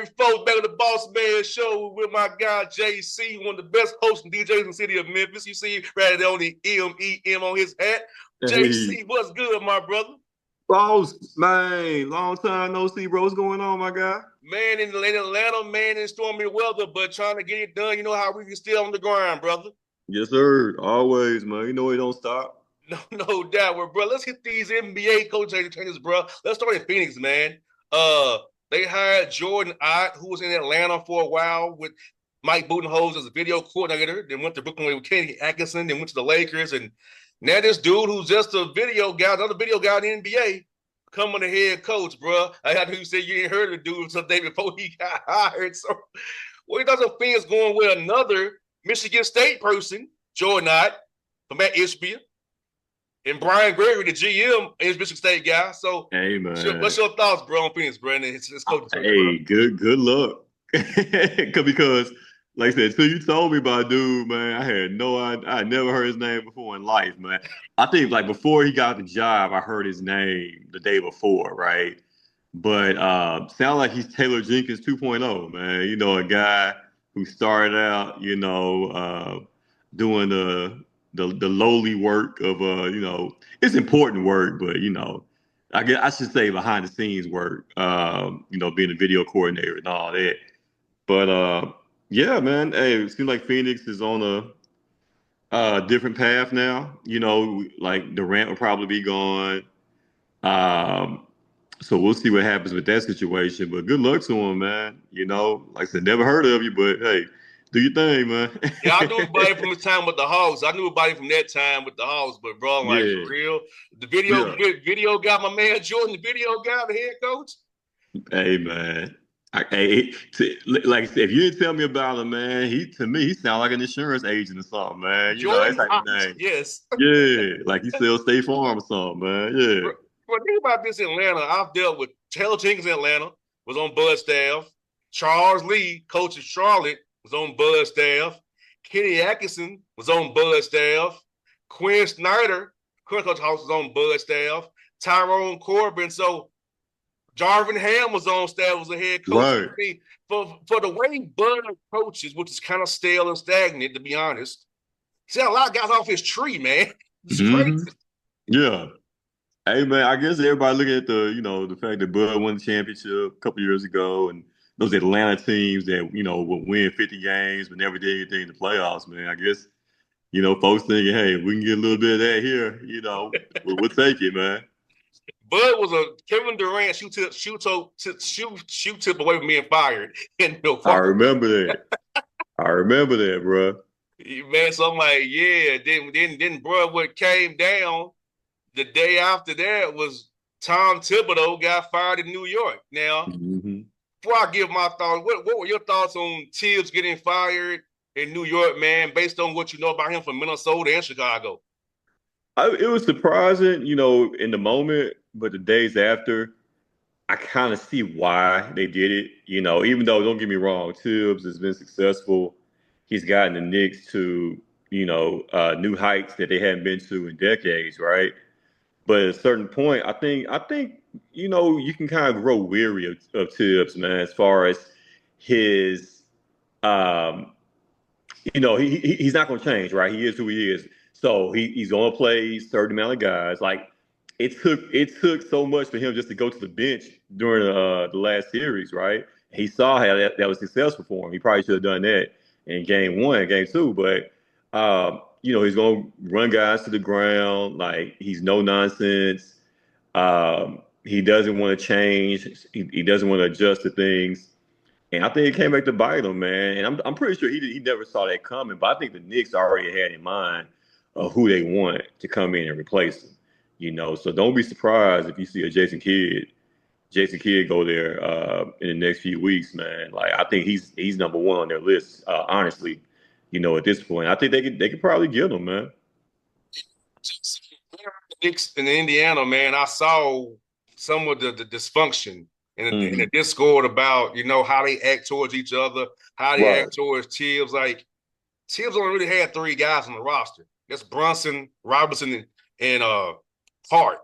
happy folks back at the Bossman show with my guy JC, one of the best hosts and DJs in the city of Memphis. You see right there on the MEM on his hat. Hey, JC, what's good, my brother? boss, man, long time no see, bro. What's going on, my guy? Man, in Atlanta, man, in stormy weather, but trying to get it done. You know how we can still on the grind, brother. Yes, sir. Always, man. You know it don't stop. No doubt. Well, bro, let's hit these NBA coaching changes, bro. Let's start in Phoenix, man. They hired Jordan Ott, who was in Atlanta for a while with Mike Budenholzer as a video coordinator, then went to Brooklyn with Kenny Atkinson, then went to the Lakers, and now this dude who's just a video guy, another video guy in the NBA, coming the head coach, bro. I knew you said you ain't heard of the dude until day before he got hired. So, what he does a Phoenix going with another Michigan State person, Jordan Ott, from Matt Ishbia. And Brian Gregory, the GM, is Michigan State guy. So, Hey, man. what's your thoughts, bro, on Phoenix, Brandon? It's coaching. Hey, good luck. Because, like I said, until you told me about dude, man, I had no idea. I never heard his name before in life, man. I think like before he got the job, I heard his name the day before, right? But sound like he's Taylor Jenkins 2.0, man. You know, a guy who started out, doing the lowly work of it's important work, but I guess I should say behind the scenes work, being a video coordinator and all that. But yeah, man, hey, it seems like Phoenix is on a different path now. Like Durant will probably be gone. So we'll see what happens with that situation. But good luck to him, man. Like I said, never heard of you, but hey, do your thing, man. Yeah, I knew about him from his time with the Hawks. I knew about him from that time with the Hawks, but bro, like for real, the video guy, my man Jordan, the video guy, the head coach. Hey, man. Like if you didn't tell me about him, man, to me he sounds like an insurance agent or something, man. Jordan, that type of name. Yes. Yeah, like he sells State Farm or something, man. Yeah. But think about this in Atlanta. I've dealt with Taylor Jenkins in Atlanta, was on Bud staff. Charles Lee, coach of Charlotte, was on Bud staff. Kenny Atkinson was on Bud staff. Quinn Snyder, current coach House, was on Bud staff. Tyrone Corbin. So Jarvin Ham was on staff, was a head coach. Right. For the way Bud coaches, which is kind of stale and stagnant, to be honest, he's got a lot of guys off his tree, man. It's crazy. Yeah. Hey, man, I guess everybody looking at the fact that Bud won the championship a couple years ago and those Atlanta teams that, would win 50 games but never did anything in the playoffs, man. I guess, folks thinking, hey, we can get a little bit of that here, we'll take it, man. Bud was a Kevin Durant shoot tip away from being fired in Milwaukee. I remember that, bro. Man, so I'm like, yeah. Then bro, what came down the day after that was Tom Thibodeau got fired in New York. Now, before I give my thoughts, what were your thoughts on Tibbs getting fired in New York, man, based on what you know about him from Minnesota and Chicago? It was surprising, in the moment, but the days after, I kind of see why they did it. Even though, don't get me wrong, Tibbs has been successful. He's gotten the Knicks to, new heights that they hadn't been to in decades, right? But at a certain point, I think you can kind of grow weary of Tibbs, man, as far as his, he's not going to change, right? He is who he is. So he's going to play a certain amount of guys. Like it took so much for him just to go to the bench during the last series, right? He saw how that was successful for him. He probably should have done that in game 1, game 2, but he's going to run guys to the ground. Like he's no nonsense. He doesn't want to change. He doesn't want to adjust to things. And I think it came back to bite him, man. And I'm pretty sure he never saw that coming. But I think the Knicks already had in mind who they want to come in and replace him. So don't be surprised if you see a Jason Kidd go there in the next few weeks, man. Like I think he's number 1 on their list, honestly. At this point, I think they could probably get him, man. Knicks in Indiana, man. I saw some of the dysfunction in the Discord about how they act towards each other, how they act towards Tibbs. Like Tibbs only really had 3 guys on the roster. That's Brunson, Robertson, and Hart.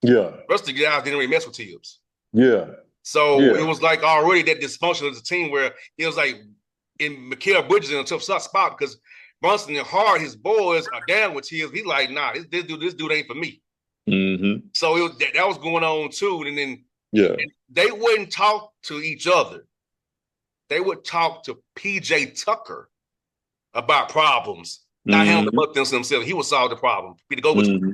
Yeah. The rest of the guys didn't really mess with Tibbs. Yeah. So it Yeah. was like already that dysfunction of the team where it was like in Mikael Bridges in a tough spot because Brunson and Hart, his boys are down with Tibbs. He's like, nah, this dude ain't for me. Mm-hmm. So that was going on too. And then Yeah. they wouldn't talk to each other. They would talk to PJ Tucker about problems, not handle the Mm-hmm. butt themselves. He would solve the problem, be the go-between. Mm-hmm.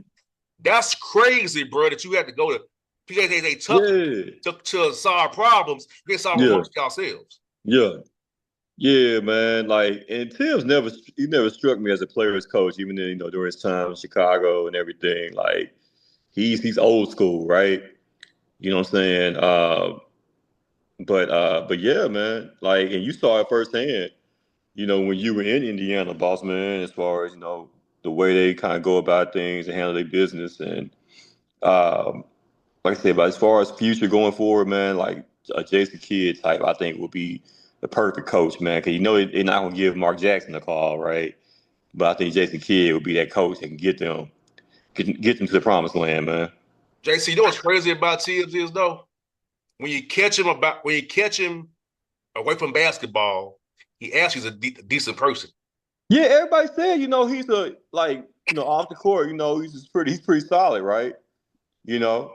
That's crazy, bro, that you had to go to PJ Tucker Yeah. to solve problems. You can solve them Yeah. amongst yourselves. Yeah. Yeah, man. Like, and Tim's never struck me as a player's coach, even in, during his time in Chicago and everything. Like, he's old school, right? You know what I'm saying? But yeah, man. Like, and you saw it firsthand, when you were in Indiana, boss man, as far as, the way they kind of go about things and handle their business. And um, like I said, but as far as future going forward, man, like a Jason Kidd type, I think would be the perfect coach, man. Because they're not gonna give Mark Jackson a call, right? But I think Jason Kidd would be that coach that can get them to the promised land, man. JC, you know what's crazy about Tibbs is though? When you catch him away from basketball, he actually is a decent person. Yeah, everybody said, he's off the court, he's pretty solid, right? You know,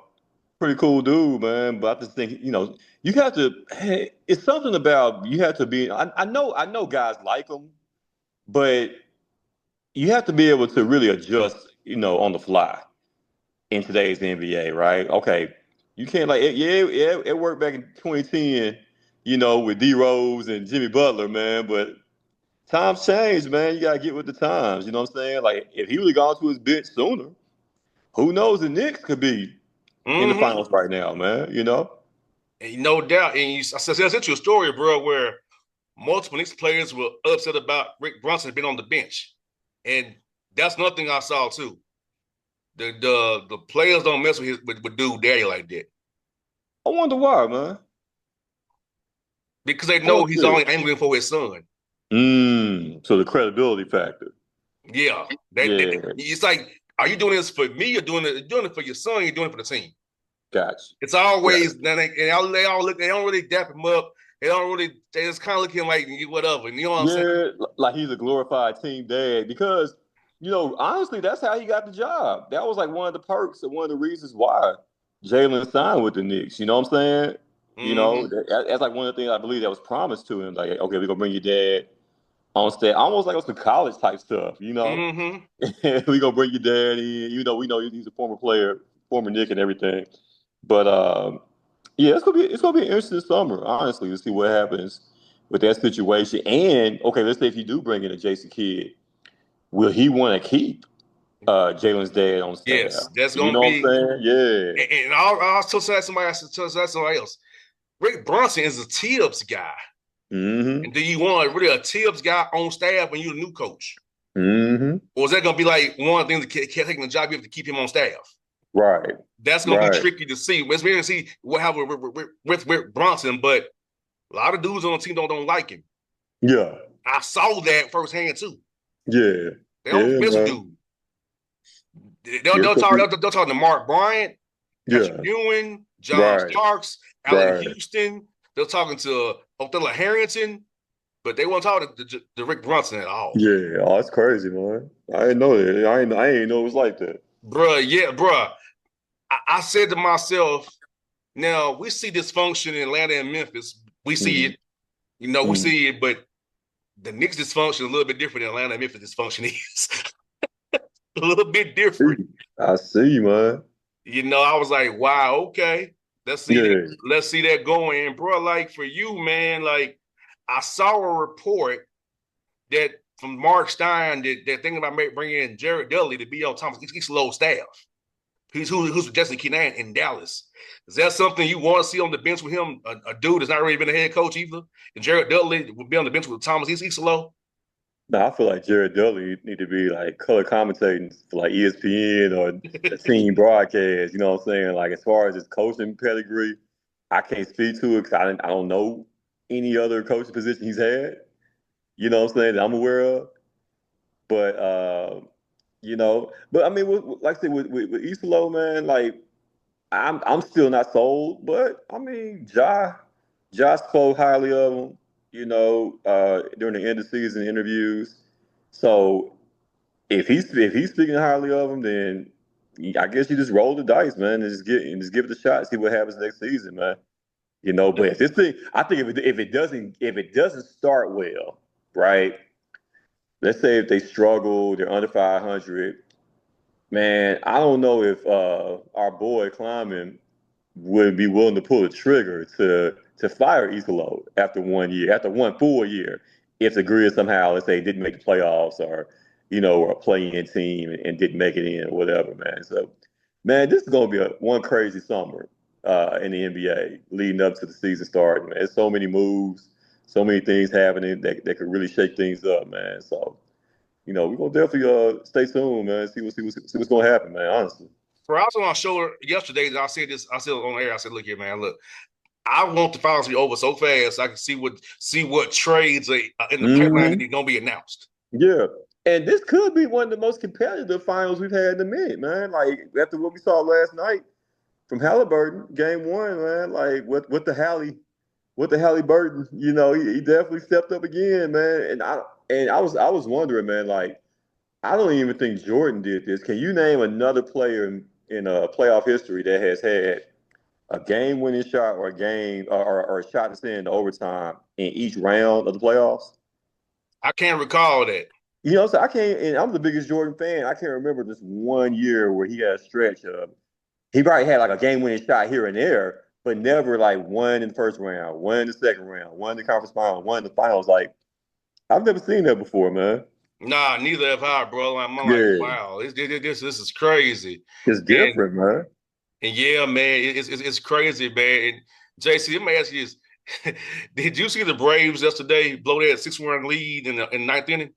pretty cool dude, man. But I just think, you have to. Hey, it's something about you have to be. I know guys like him, but you have to be able to really adjust, on the fly in today's NBA, right? Okay, you can't it worked back in 2010, with D Rose and Jimmy Butler, man. But times change, man. You gotta get with the times. You know what I'm saying? Like if he would have gone to his bench sooner, who knows? The Knicks could be in the Mm-hmm. finals right now, man. You know? And no doubt. And I sent you a story, bro, where multiple Knicks players were upset about Rick Brunson being on the bench. And that's nothing I saw too. The players don't mess with dude daddy like that I wonder why, man. because they I know wonder. he's Yeah. only angling for his son. So the credibility factor. Yeah, Yeah, it's like, are you doing this for me? You're doing it for your son. You're doing it for the team. gotcha. It's Gotcha. always they all look. They don't really dap him up. They don't really. They just kind of look at him like whatever. You know what I'm saying? Yeah, like he's a glorified team dad because, honestly, that's how he got the job. That was like one of the perks and one of the reasons why Jalen signed with the Knicks. You know what I'm saying? Mm-hmm. That's like one of the things I believe that was promised to him. Like, okay, we're gonna bring your dad on stage, almost like on some college type stuff. Mm-hmm. We gonna bring your dad in. We know he's a former player, former Nick and everything. But yeah, it's gonna be an interesting summer, honestly, to see what happens with that situation. And okay, let's say if you do bring in a Jason Kidd, will he want to keep Jalen's dad on staff? Yes, that's You gonna know what be. I'm saying? Yeah. And I'll still say somebody. I still say somebody else. Rick Brunson is a Tibbs guy. Mm-hmm. And do you want really a Tibbs guy on staff when you're the new coach? Mm-hmm. Or is that going to be like one of the things that can't taking the job you have to keep him on staff? Right. That's going to be Right. tricky to see. It's weird to see what happened with Bronson, but a lot of dudes on the team don't like him. Yeah. I saw that firsthand too. Yeah. They don't Yeah, mess with man. dude. Yeah, it's gonna be. They'll talk to Mark Bryant, Patrick Yeah. Ewing, John Right. Starks, Allen Right. Houston. They're talking to Othello Harrington, but they won't talk to Rick Brunson at all. Yeah, oh, that's crazy, man. I didn't know that. I ain't know it was like that. Bruh, yeah, bruh. I said to myself, now we see dysfunction in Atlanta and Memphis. We see Mm-hmm. it, we see it, but the Knicks dysfunction is a little bit different than Atlanta and Memphis dysfunction is. A little bit different. I see, man. I was like, wow, okay. Let's see that. Yeah. Let's see that going. And bro, like for you, man, like I saw a report that from Mark Stein that they're thinking about bringing in Jared Dudley to be on Thomas Easlow's staff. Who's suggesting Keenan in Dallas? Is that something you want to see on the bench with him? A dude that's not really been a head coach either. And Jared Dudley would be on the bench with Thomas Easley. No, I feel like Jared Dudley need to be like color commentating for like ESPN or a team broadcast. You know what I'm saying? Like as far as his coaching pedigree, I can't speak to it because I don't know any other coaching position he's had. You know what I'm saying? That I'm aware of. But but I mean, like I said, with East man, like I'm still not sold, but I mean, Josh spoke highly of him, during the end of season interviews. So if he's speaking highly of him, then I guess you just roll the dice, man, and just give it a shot, see what happens next season, man. But if this thing, I think if it doesn't start well, right? Let's say if they struggle, they're under 500. Man, I don't know if our boy Kleiman would be willing to pull the trigger to fire Isolo after 1 year, after one full year, if the Grizz somehow, let's say, didn't make the playoffs or a play-in team and didn't make it in or whatever, man. So, man, this is gonna be one crazy summer in the NBA leading up to the season starting. Man, there's so many moves, so many things happening that could really shake things up, man. So, we're gonna definitely stay tuned, man. See what's gonna happen, man. Honestly. Bro, I was on our show yesterday, and I said this. I said on air. I said, "Look here, man. Look, I want the finals to be over so fast so I can see what trades are in the pipeline that are going to be announced." Yeah. And this could be one of the most competitive finals we've had in a minute, man. Like after what we saw last night from Halliburton, game one, man. Like what the Halliburton, he definitely stepped up again, man. And I was wondering, man, like I don't even think Jordan did this. Can you name another player in playoff history that has had a game-winning shot or a game or a shot to send into overtime in each round of the playoffs? I can't recall that. So I can't, and I'm the biggest Jordan fan. I can't remember this one year where he had a stretch of, he probably had like a game-winning shot here and there, but never like one in the first round, one in the second round, one in the conference final, one in the finals. Like, I've never seen that before, man. Nah, neither have I, bro. I'm like, Yeah, wow, this is crazy. it's And different, man. and yeah, man, it's crazy, man. And JC, let me ask you this: did you see the Braves yesterday blow that 6-run lead in ninth inning?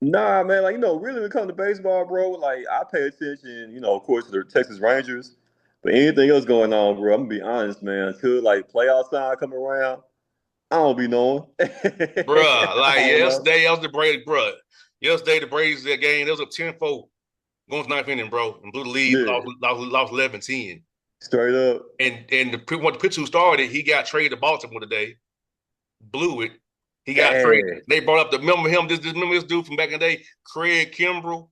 Nah, man, like, really when it comes to baseball, bro, like I pay attention, of course, to the Texas Rangers. But anything else going on, bro, I'm gonna be honest, man. Until like playoff time come around, I don't be knowing. Bruh, I like don't know. yesterday, I was the Braves, bruh. Yesterday, the Braves, that game, they was up 10-4 going to ninth inning, bro, and blew the lead, Yeah, lost 11-10. straight up. And the pitcher who started, he got traded to Baltimore today, blew it. He got traded. Dang. They brought up remember him, remember this dude from back in the day, Craig Kimbrell.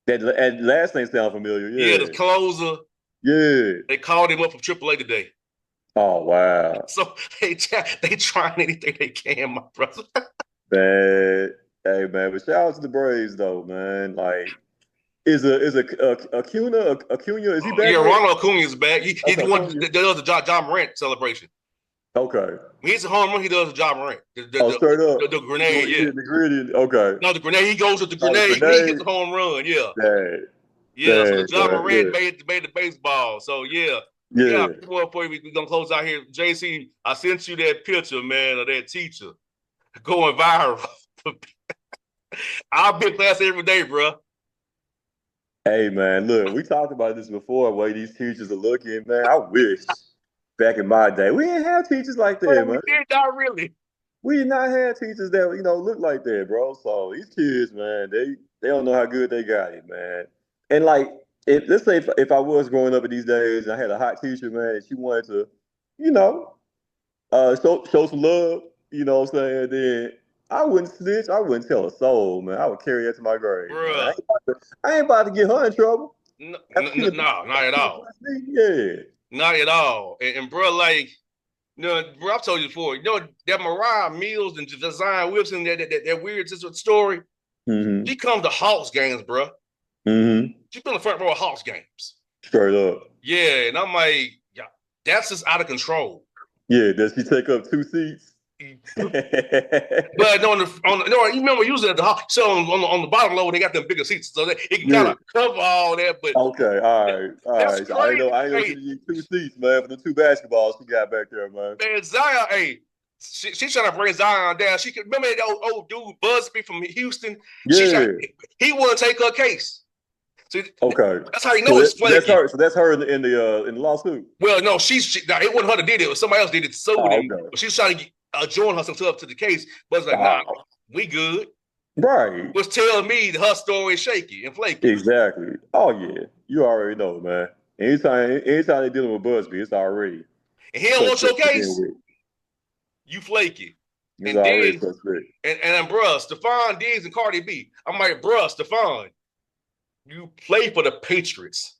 That last name sound familiar. Yeah, the Yeah, closer. yeah. They called him up from AAA today. Oh wow, So they trying anything they can, my brother. man. Hey man, but shout out to the Braves though, man. Like, is Acuna, is he Yeah, back yet? Ronald Acuna is back. He's Okay, the one Acuna. that does the John Morant celebration. Okay. When he's a home run, he does the John Morant. Oh, straight up. The You grenade, yeah. hit the gritty. Okay. No, the grenade. He goes with the Oh, the grenade when he hits grenade. the home run. Yeah, Dang. yeah. So the Dang, John son. Morant Yeah. made the baseball. So yeah, yeah. Yeah. Before we're gonna close out here, JC, I sent you that picture, man, of that teacher going viral. I'll be in class every day, bro. Hey, man, look, we talked about this before, the way these teachers are looking, man. I wish back in my day, we didn't have teachers like that, Man, we man. did not really. We did not have teachers that, look like that, bro. So these kids, man, they don't know how good they got it, man. And like, let's say if I was growing up in these days and I had a hot teacher, man, and she wanted to, you know, show some love, you know what I'm saying? Then I wouldn't snitch. I wouldn't tell a soul, man. I would carry that to my grave, man. Bruh. I ain't about to get her in trouble. No, After she done not at all. pushed me, yeah. Not at all. And bro, like, bro, I've told you before, that Mariah Mills and Design Wilson, that weird story, Mm-hmm. she comes to Hawks games, bro. Mm-hmm. She's been in the front row of Hawks games. Straight up. Yeah, and I'm like, yeah, that's just out of control. Yeah, does she take up 2 seats? But no, you remember usually at the Hawks, so on the bottom low, they got them bigger seats, so it can kind of cover all that. But okay, all that's right. crazy. I know she need 2 seats, man, for the 2 basketballs she got back there, man. Man, Zion, hey, she's trying to bring Zion down. She could remember that old dude Busby from Houston. Yeah. He wouldn't take her case. So okay. That's how you know it's flaky. That's her in the lawsuit. Well, no, it wasn't her that did it. It was somebody else did it. Sued him. Okay. But she was trying to join herself to the case. But it's like, nah, we good. Right. Was telling me her story is shaky and flaky. Exactly. Oh yeah, you already know, man. Anytime they're dealing with Busby, it's already And he don't want your suspect to begin case, with. you flaky. It's And already then, suspect. and bruh, Stephon Diggs and Cardi B. I'm like, bruh, Stephon, you play for the Patriots.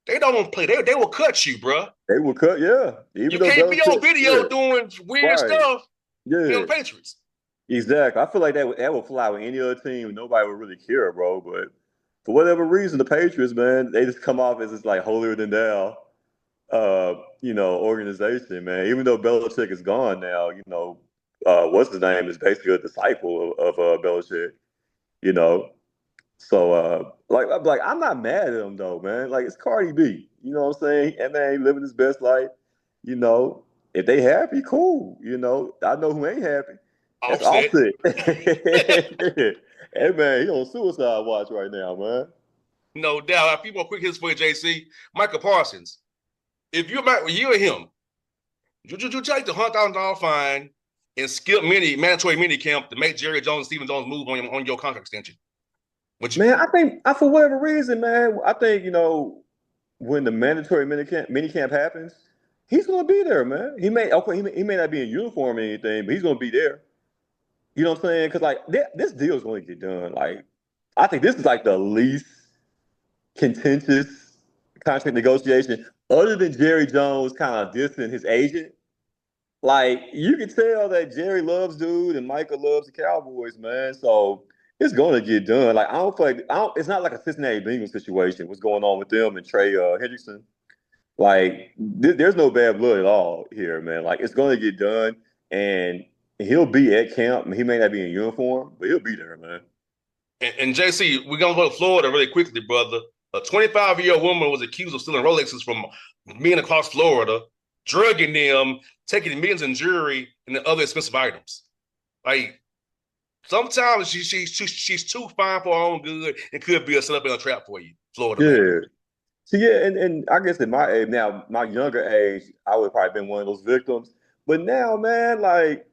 They don't play. They will cut you, bruh. They will cut, yeah. You Even though can't be on Belichick, video yeah, doing weird right, stuff. Be on yeah, the Patriots. exactly. I feel like that would fly with any other team. Nobody would really care, bro. But for whatever reason, the Patriots, man, they just come off as this like holier than thou, organization, man. Even though Belichick is gone now, what's his name is basically a disciple of Belichick, you know. So like I'm not mad at him though, man. Like it's Cardi B. You know what I'm saying? And man, he living his best life. You know, if they happy, cool. I know who ain't happy. That's Offset. Offset. Hey man, he on suicide watch right now, man. No doubt. A few more quick hits for you, JC. Michael Parsons. If you and him, would you take the $100,000 fine and skip mandatory mini camp to make Jerry Jones and Stephen Jones move on your contract extension? Man, I think for whatever reason, man, I think when the mandatory mini camp happens, he's gonna be there, man. He may not be in uniform or anything, but he's gonna be there. You know what I'm saying? Because like this deal is going to get done. Like I think this is like the least contentious contract negotiation, other than Jerry Jones kind of dissing his agent. Like you can tell that Jerry loves dude and Michael loves the Cowboys, man. So it's going to get done. Like I don't feel like it's not like a Cincinnati Bengals situation. What's going on with them and Trey Hendrickson? Like there's no bad blood at all here, man. Like it's going to get done, and he'll be at camp. He may not be in uniform, but he'll be there, man. And JC, we're gonna go to Florida really quickly, brother. A 25-year-old woman was accused of stealing Rolexes from men across Florida, drugging them, taking millions in jewelry and other expensive items. Like sometimes she's too fine for her own good and could be a setup in a trap for you, Florida man. Yeah. So yeah, and I guess at my age now, my younger age, I would probably been one of those victims. But now, man, like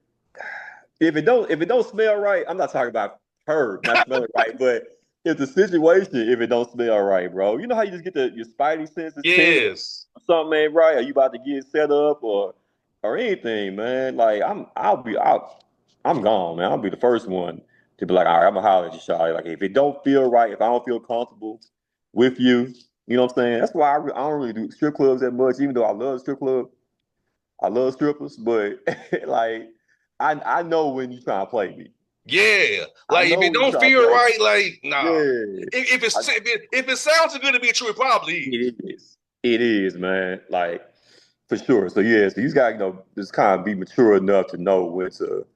if it don't smell right, I'm not talking about her not smelling right, but if the situation, if it don't smell right, bro, you know how you just get your spidey senses tingling, Yes. something ain't right, are you about to get set up or anything, man? Like I'm gone, man. I'll be the first one to be like, all right, I'm gonna holler at you, Charlie. Like if it don't feel right, if I don't feel comfortable with you, you know what I'm saying? That's why I don't really do strip clubs that much, even though I love strip club. I love strippers, but like I know when you trying to play me. Yeah. I Like if know it when you don't trying to feel play me. right, like nah. Yeah, If it sounds too good to be true, it probably is. it is. It is, man. Like for sure. So yeah, so you got just kind of be mature enough to know when to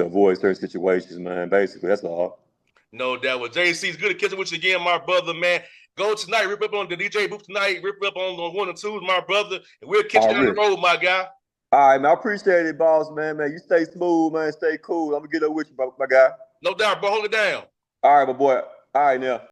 avoid certain situations, man. Basically, that's all. No doubt. Well, JC, it's good to catch up with you again, my brother, man. Go tonight, rip up on the DJ booth tonight, rip up on 1 and 2, my brother, and we'll catch you down the Already. road, my guy. All right, man. I appreciate it, boss, man. Man, you stay smooth, man. Stay cool. I'm gonna get up with you, my guy. No doubt, bro. Hold it down. All right, my boy. All right, now.